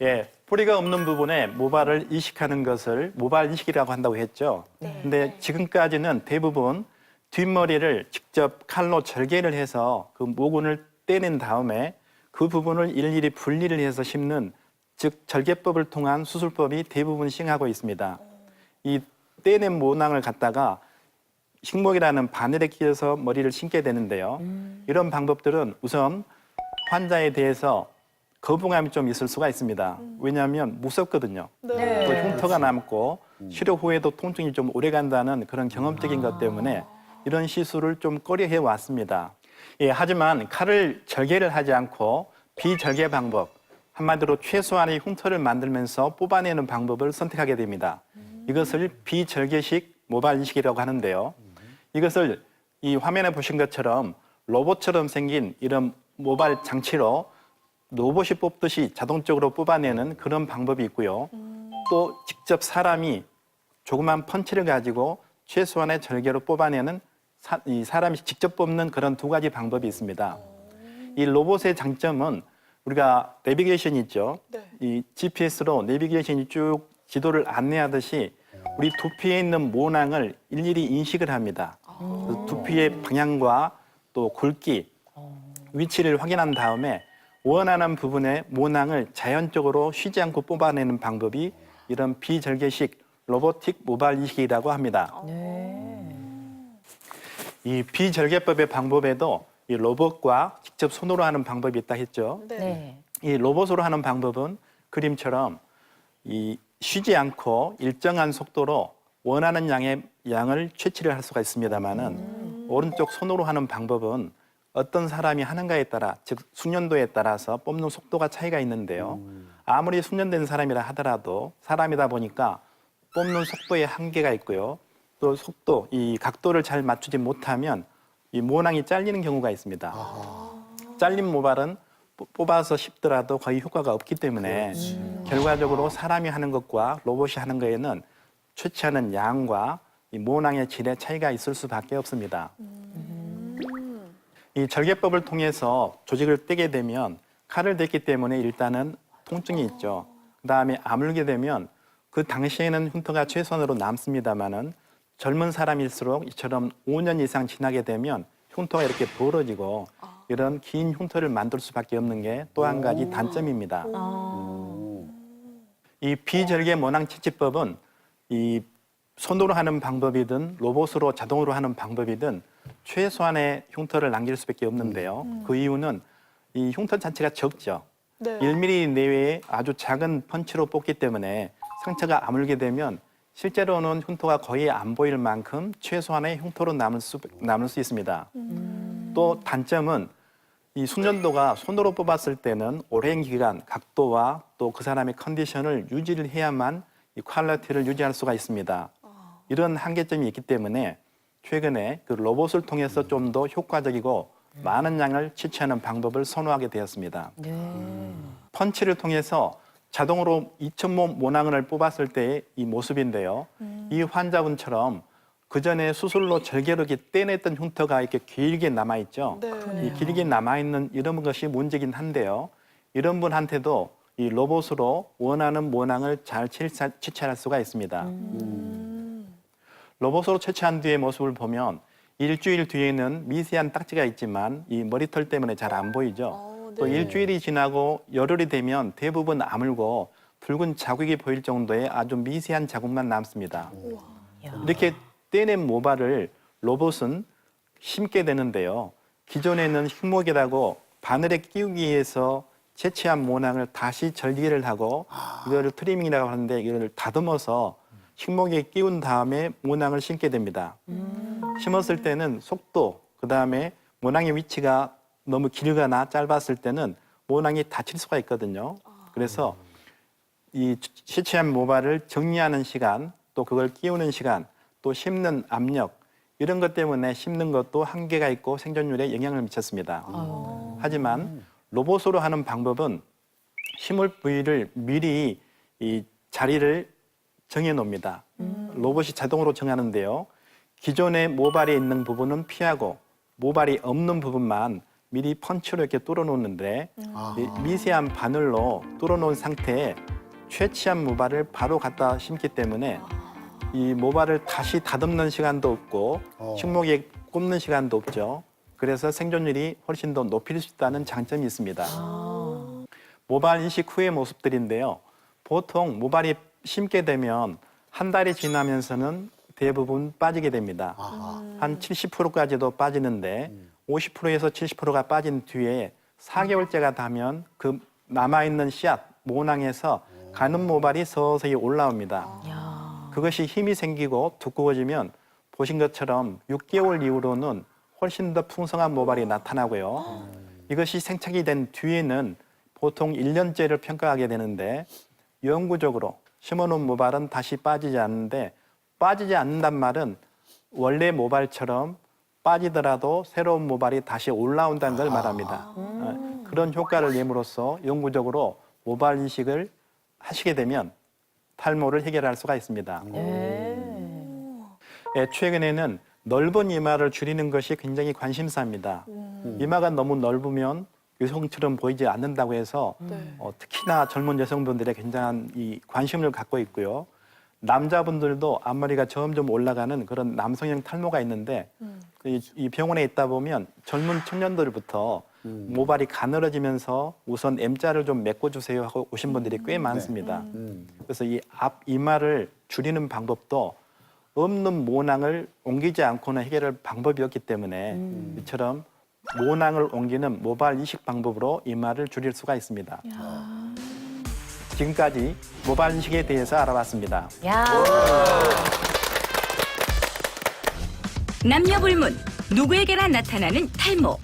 예, 뿌리가 없는 부분에 모발을 이식하는 것을 모발 이식이라고 한다고 했죠. 근데 지금까지는 대부분 뒷머리를 직접 칼로 절개를 해서 그 모근을 떼낸 다음에 그 부분을 일일이 분리를 해서 심는 즉 절개법을 통한 수술법이 대부분 시행하고 있습니다. 이 떼낸 모낭을 갖다가 식목이라는 바늘에 끼워서 머리를 심게 되는데요. 이런 방법들은 우선 환자에 대해서 거부감이 좀 있을 수가 있습니다. 왜냐하면 무섭거든요. 또 흉터가 남고 치료 후에도 통증이 좀 오래 간다는 그런 경험적인 것 때문에 이런 시술을 좀 꺼려해 왔습니다. 예, 하지만 칼을 절개를 하지 않고 비절개 방법, 한마디로 최소한의 흉터를 만들면서 뽑아내는 방법을 선택하게 됩니다. 이것을 비절개식 모발 이식이라고 하는데요. 이것을 이 화면에 보신 것처럼 로봇처럼 생긴 이런 모발 장치로 로봇이 뽑듯이 자동적으로 뽑아내는 그런 방법이 있고요. 또 직접 사람이 조그만 펀치를 가지고 최소한의 절개로 뽑아내는 이 사람이 직접 뽑는 그런 두 가지 방법이 있습니다. 이 로봇의 장점은 우리가 내비게이션이 있죠. 이 GPS로 내비게이션이 쭉 지도를 안내하듯이 우리 두피에 있는 모낭을 일일이 인식을 합니다. 그 두피의 방향과 또 굵기, 위치를 확인한 다음에 원하는 부분의 모낭을 자연적으로 쉬지 않고 뽑아내는 방법이 이런 비절개식 로보틱 모발 이식이라고 합니다. 이 비절개법의 방법에도 이 로봇과 직접 손으로 하는 방법이 있다 했죠. 네. 이 로봇으로 하는 방법은 그림처럼 이 쉬지 않고 일정한 속도로 원하는 양을 채취를 할 수가 있습니다만은 오른쪽 손으로 하는 방법은 어떤 사람이 하는가에 따라, 즉 숙련도에 따라서 뽑는 속도가 차이가 있는데요. 아무리 숙련된 사람이라 하더라도 사람이다 보니까 뽑는 속도에 한계가 있고요. 또 속도, 이 각도를 잘 맞추지 못하면 이 모낭이 잘리는 경우가 있습니다. 잘린 모발은 뽑아서 씹더라도 거의 효과가 없기 때문에 결과적으로 사람이 하는 것과 로봇이 하는 거에는 채취하는 양과 이 모낭의 질의 차이가 있을 수밖에 없습니다. 이 절개법을 통해서 조직을 떼게 되면 칼을 댔기 때문에 일단은 통증이 있죠. 그다음에 아물게 되면 그 당시에는 흉터가 최선으로 남습니다만은 젊은 사람일수록 이처럼 5년 이상 지나게 되면 흉터가 이렇게 벌어지고 이런 긴 흉터를 만들 수밖에 없는 게 또 한 가지 단점입니다. 이 비절개 모낭 채취법은 이 손으로 하는 방법이든 로봇으로 자동으로 하는 방법이든 최소한의 흉터를 남길 수밖에 없는데요. 그 이유는 이 흉터 자체가 적죠. 1mm 내외의 아주 작은 펀치로 뽑기 때문에 상처가 아물게 되면 실제로는 흉터가 거의 안 보일 만큼 최소한의 흉터로 남을 수 있습니다. 또 단점은 이 숙련도가 손으로 뽑았을 때는 오랜 기간 각도와 또 그 사람의 컨디션을 유지를 해야만 이 퀄리티를 유지할 수가 있습니다. 이런 한계점이 있기 때문에 최근에 그 로봇을 통해서 좀 더 효과적이고 많은 양을 채취하는 방법을 선호하게 되었습니다. 펀치를 통해서 자동으로 2,000모 모낭을 뽑았을 때의 이 모습인데요. 이 환자분처럼 그 전에 수술로 절개로 이렇게 떼냈던 흉터가 이렇게 길게 남아있죠. 이 길게 남아있는 이런 것이 문제긴 한데요. 이런 분한테도 이 로봇으로 원하는 모낭을 잘 채취할 수가 있습니다. 로봇으로 채취한 뒤의 모습을 보면 일주일 뒤에는 미세한 딱지가 있지만 이 머리털 때문에 잘 안 보이죠. 또 일주일이 지나고 열흘이 되면 대부분 아물고 붉은 자국이 보일 정도의 아주 미세한 자국만 남습니다. 이렇게 떼낸 모발을 로봇은 심게 되는데요. 기존에는 식목이라고 바늘에 끼우기 위해서 채취한 모낭을 다시 절개를 하고 이거를 트리밍이라고 하는데 이걸 다듬어서 식목에 끼운 다음에 모낭을 심게 됩니다. 심었을 때는 속도, 그다음에 모낭의 위치가 너무 길거나 짧았을 때는 모낭이 다칠 수가 있거든요. 그래서 이 채취한 모발을 정리하는 시간, 또 그걸 끼우는 시간, 또 심는 압력 이런 것 때문에 심는 것도 한계가 있고 생존율에 영향을 미쳤습니다. 하지만 로봇으로 하는 방법은 심을 부위를 미리 이 자리를 정해 놓습니다. 로봇이 자동으로 정하는데요. 기존의 모발에 있는 부분은 피하고 모발이 없는 부분만 미리 펀치로 이렇게 뚫어놓는데 이 미세한 바늘로 뚫어놓은 상태에 채취한 모발을 바로 갖다 심기 때문에 이 모발을 다시 다듬는 시간도 없고 식목에 꼽는 시간도 없죠. 그래서 생존율이 훨씬 더 높일 수 있다는 장점이 있습니다. 모발 이식 후의 모습들인데요. 보통 모발이 심게 되면 한 달이 지나면서는 대부분 빠지게 됩니다. 한 70%까지도 빠지는데 50%에서 70%가 빠진 뒤에 4개월째가 되면 그 남아있는 씨앗, 모낭에서 가는 모발이 서서히 올라옵니다. 그것이 힘이 생기고 두꺼워지면 보신 것처럼 6개월 이후로는 훨씬 더 풍성한 모발이 나타나고요. 이것이 생착이 된 뒤에는 보통 1년째를 평가하게 되는데 영구적으로 심어놓은 모발은 다시 빠지지 않는데 빠지지 않는단 말은 원래 모발처럼 빠지더라도 새로운 모발이 다시 올라온다는 걸 말합니다. 그런 효과를 내므로써 영구적으로 모발 이식을 하시게 되면 탈모를 해결할 수가 있습니다. 최근에는 넓은 이마를 줄이는 것이 굉장히 관심사입니다. 이마가 너무 넓으면 여성처럼 보이지 않는다고 해서 특히나 젊은 여성분들의 굉장한 이 관심을 갖고 있고요. 남자분들도 앞머리가 점점 올라가는 그런 남성형 탈모가 있는데 이 병원에 있다 보면 젊은 청년들부터 모발이 가늘어지면서 우선 M자를 좀 메꿔주세요 하고 오신 분들이 꽤 많습니다. 그래서 이 앞 이마를 줄이는 방법도 없는 모낭을 옮기지 않고는 해결할 방법이 없기 때문에 이처럼 모낭을 옮기는 모발 이식 방법으로 이마를 줄일 수가 있습니다. 지금까지 모발 이식에 대해서 알아봤습니다. 야. 남녀불문 누구에게나 나타나는 탈모.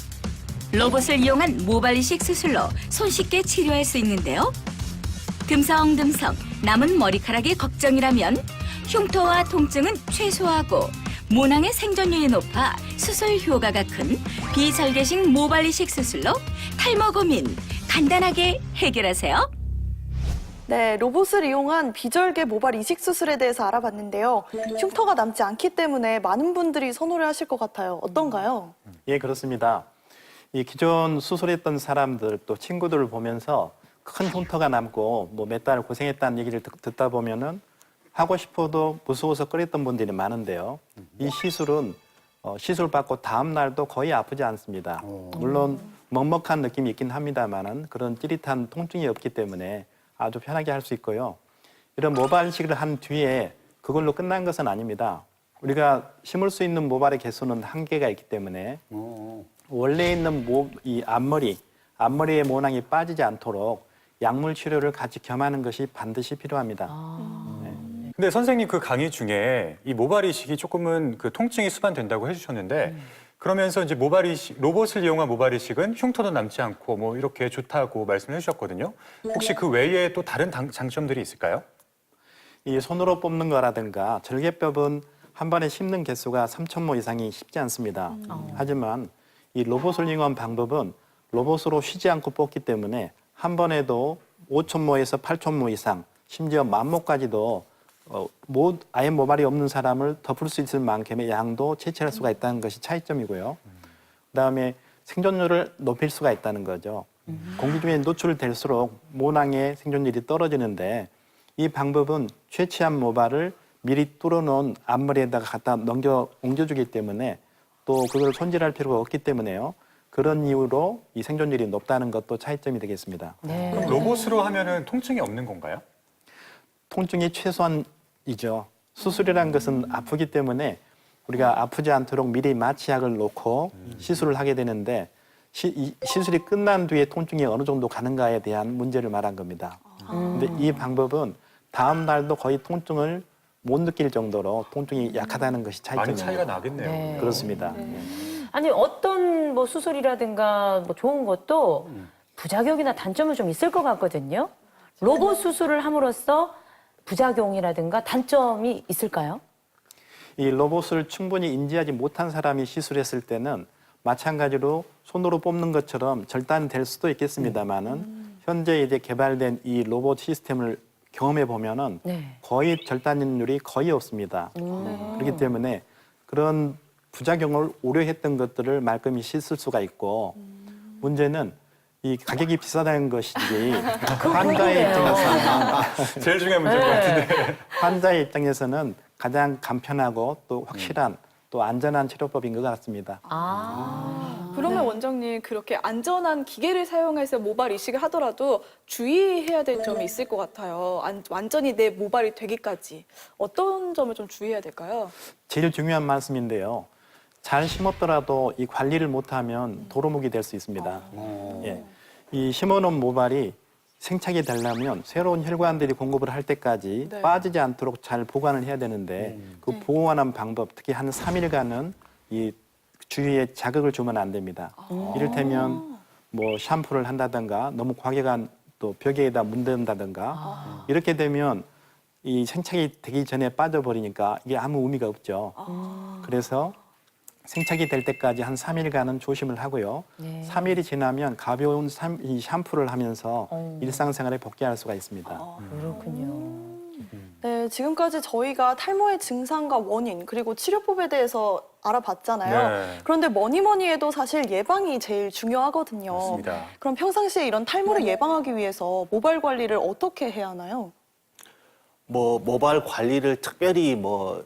로봇을 이용한 모발 이식 수술로 손쉽게 치료할 수 있는데요. 듬성듬성 남은 머리카락이 걱정이라면 흉터와 통증은 최소화하고 모낭의 생존율이 높아 수술 효과가 큰 비절개식 모발 이식 수술로 탈모 고민 간단하게 해결하세요. 네, 로봇을 이용한 비절개 모발 이식 수술에 대해서 알아봤는데요. 흉터가 남지 않기 때문에 많은 분들이 선호를 하실 것 같아요. 어떤가요? 예, 그렇습니다. 이 기존 수술했던 사람들 또 친구들을 보면서 큰 흉터가 남고 뭐 몇 달 고생했다는 얘기를 듣다 보면은 하고 싶어도 무서워서 꺼렸던 분들이 많은데요. 이 시술은 시술 받고 다음 날도 거의 아프지 않습니다. 물론 먹먹한 느낌이 있긴 합니다만은 그런 찌릿한 통증이 없기 때문에 아주 편하게 할 수 있고요. 이런 모발 이식을 한 뒤에 그걸로 끝난 것은 아닙니다. 우리가 심을 수 있는 모발의 개수는 한계가 있기 때문에 원래 있는 이 앞머리의 모낭이 빠지지 않도록 약물 치료를 같이 겸하는 것이 반드시 필요합니다. 근데 선생님 그 강의 중에 이 모발 이식이 조금은 그 통증이 수반된다고 해주셨는데 그러면서 이제 모발 이식, 로봇을 이용한 모발 이식은 흉터도 남지 않고 뭐 이렇게 좋다고 말씀을 해주셨거든요. 혹시 그 외에 또 다른 장점들이 있을까요? 이 손으로 뽑는 거라든가 절개법은 한 번에 심는 개수가 3,000모 이상이 쉽지 않습니다. 하지만 이 로봇을 이용한 방법은 로봇으로 쉬지 않고 뽑기 때문에 한 번에도 5,000모에서 8,000모 이상, 심지어 10,000모까지도 아예 모발이 없는 사람을 덮을 수 있을 만큼의 양도 채취할 수가 있다는 것이 차이점이고요. 그다음에 생존율을 높일 수가 있다는 거죠. 공기 중에 노출될수록 모낭의 생존율이 떨어지는데 이 방법은 채취한 모발을 미리 뚫어놓은 앞머리에다가 갖다 옮겨주기 때문에 또 그걸 손질할 필요가 없기 때문에요. 그런 이유로 이 생존율이 높다는 것도 차이점이 되겠습니다. 그럼 로봇으로 하면은 통증이 없는 건가요? 통증이 최소한이죠. 수술이라는 것은 아프기 때문에 우리가 아프지 않도록 미리 마취약을 놓고 시술을 하게 되는데 시술이 끝난 뒤에 통증이 어느 정도 가는가에 대한 문제를 말한 겁니다. 근데 이 방법은 다음 날도 거의 통증을 못 느낄 정도로 통증이 약하다는 것이 많이 차이점입니다. 차이가 나겠네요. 네. 그렇습니다. 아니 어떤 뭐 수술이라든가 뭐 좋은 것도 부작용이나 단점은 좀 있을 것 같거든요. 로봇 수술을 함으로써 부작용이라든가 단점이 있을까요? 이 로봇을 충분히 인지하지 못한 사람이 시술했을 때는 마찬가지로 손으로 뽑는 것처럼 절단될 수도 있겠습니다만은 현재 이제 개발된 이 로봇 시스템을 경험해 보면은 거의 절단율이 거의 없습니다. 그렇기 때문에 그런 부작용을 우려했던 것들을 말끔히 씻을 수가 있고 문제는 이 가격이 비싸다는 것이지 환자의 입장에서는 제일 중요한 문제인 것 같은데. 환자의 입장에서는 가장 간편하고 또 확실한 또 안전한 치료법인 것 같습니다. 그러면 원장님 그렇게 안전한 기계를 사용해서 모발 이식을 하더라도 주의해야 될 점이 있을 것 같아요. 완전히 내 모발이 되기까지 어떤 점을 좀 주의해야 될까요? 제일 중요한 말씀인데요. 잘 심었더라도 이 관리를 못하면 도루묵이 될 수 있습니다. 예. 이 심어놓은 모발이 생착이 되려면 새로운 혈관들이 공급을 할 때까지 네. 빠지지 않도록 잘 보관을 해야 되는데 그 보관하는 방법, 특히 한 3일간은 이 주위에 자극을 주면 안 됩니다. 이를테면 뭐 샴푸를 한다든가 너무 과격한 또 벽에다 문댄다든가 이렇게 되면 이 생착이 되기 전에 빠져버리니까 이게 아무 의미가 없죠. 그래서 생착이 될 때까지 한 3일간은 조심을 하고요. 3일이 지나면 가벼운 이 샴푸를 하면서 일상생활에 복귀할 수가 있습니다. 그렇군요. 네, 지금까지 저희가 탈모의 증상과 원인 그리고 치료법에 대해서 알아봤잖아요. 네. 그런데 뭐니 해도 사실 예방이 제일 중요하거든요. 맞습니다. 그럼 평상시에 이런 탈모를 예방하기 위해서 모발 관리를 어떻게 해야 하나요? 뭐 모발 관리를 특별히 뭐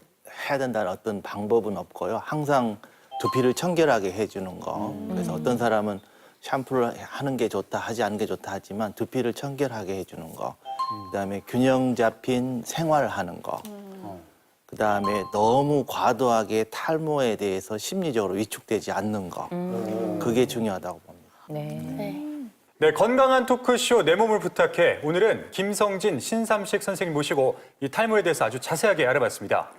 해야 된다는 어떤 방법은 없고요. 항상 두피를 청결하게 해주는 거. 그래서 어떤 사람은 샴푸를 하는 게 좋다, 하지 않는 게 좋다 하지만 두피를 청결하게 해주는 거. 그다음에 균형 잡힌 생활하는 거. 그다음에 너무 과도하게 탈모에 대해서 심리적으로 위축되지 않는 거. 그게 중요하다고 봅니다. 네. 네, 건강한 토크쇼 내 몸을 부탁해. 오늘은 김성진, 신삼식 선생님 모시고 이 탈모에 대해서 아주 자세하게 알아봤습니다.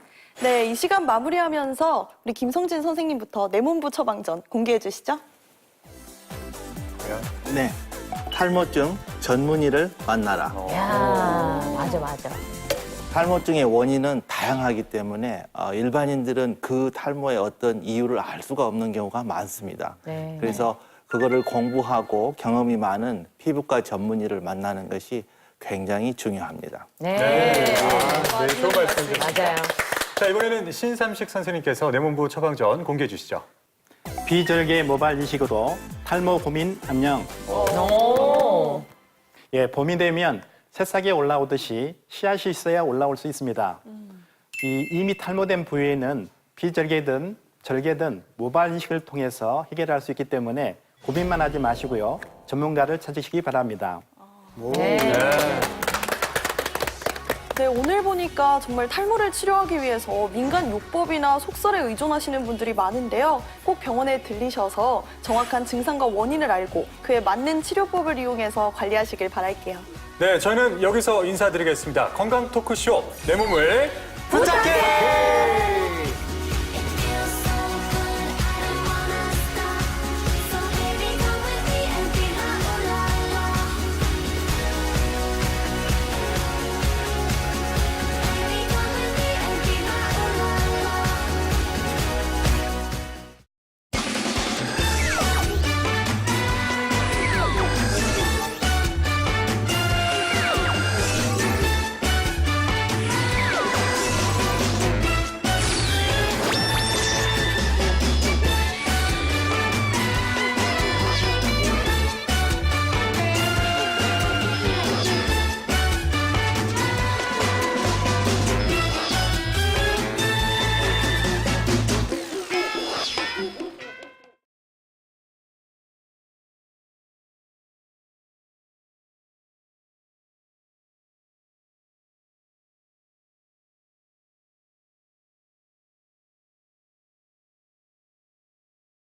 네, 이 시간 마무리하면서 우리 김성진 선생님부터 내 몸부 처방전 공개해 주시죠. 네. 탈모증 전문의를 만나라. 야, 맞아. 탈모증의 원인은 다양하기 때문에 일반인들은 그 탈모의 어떤 이유를 알 수가 없는 경우가 많습니다. 네. 그래서 그거를 공부하고 경험이 많은 피부과 전문의를 만나는 것이 굉장히 중요합니다. 네. 네, 좋은 말씀. 맞아요. 자, 이번에는 신삼식 선생님께서 내 몸부 처방전 공개해 주시죠. 비절개 모발 이식으로 탈모 고민 안녕. 예, 봄이 되면 새싹이 올라오듯이 씨앗이 있어야 올라올 수 있습니다. 이미 탈모된 부위에는 비절개든 절개든 모발 이식을 통해서 해결할 수 있기 때문에 고민만 하지 마시고요. 전문가를 찾으시기 바랍니다. 네, 오늘 보니까 정말 탈모를 치료하기 위해서 민간 요법이나 속설에 의존하시는 분들이 많은데요. 꼭 병원에 들리셔서 정확한 증상과 원인을 알고 그에 맞는 치료법을 이용해서 관리하시길 바랄게요. 네, 저는 여기서 인사드리겠습니다. 건강 토크쇼 내 몸을 부탁해!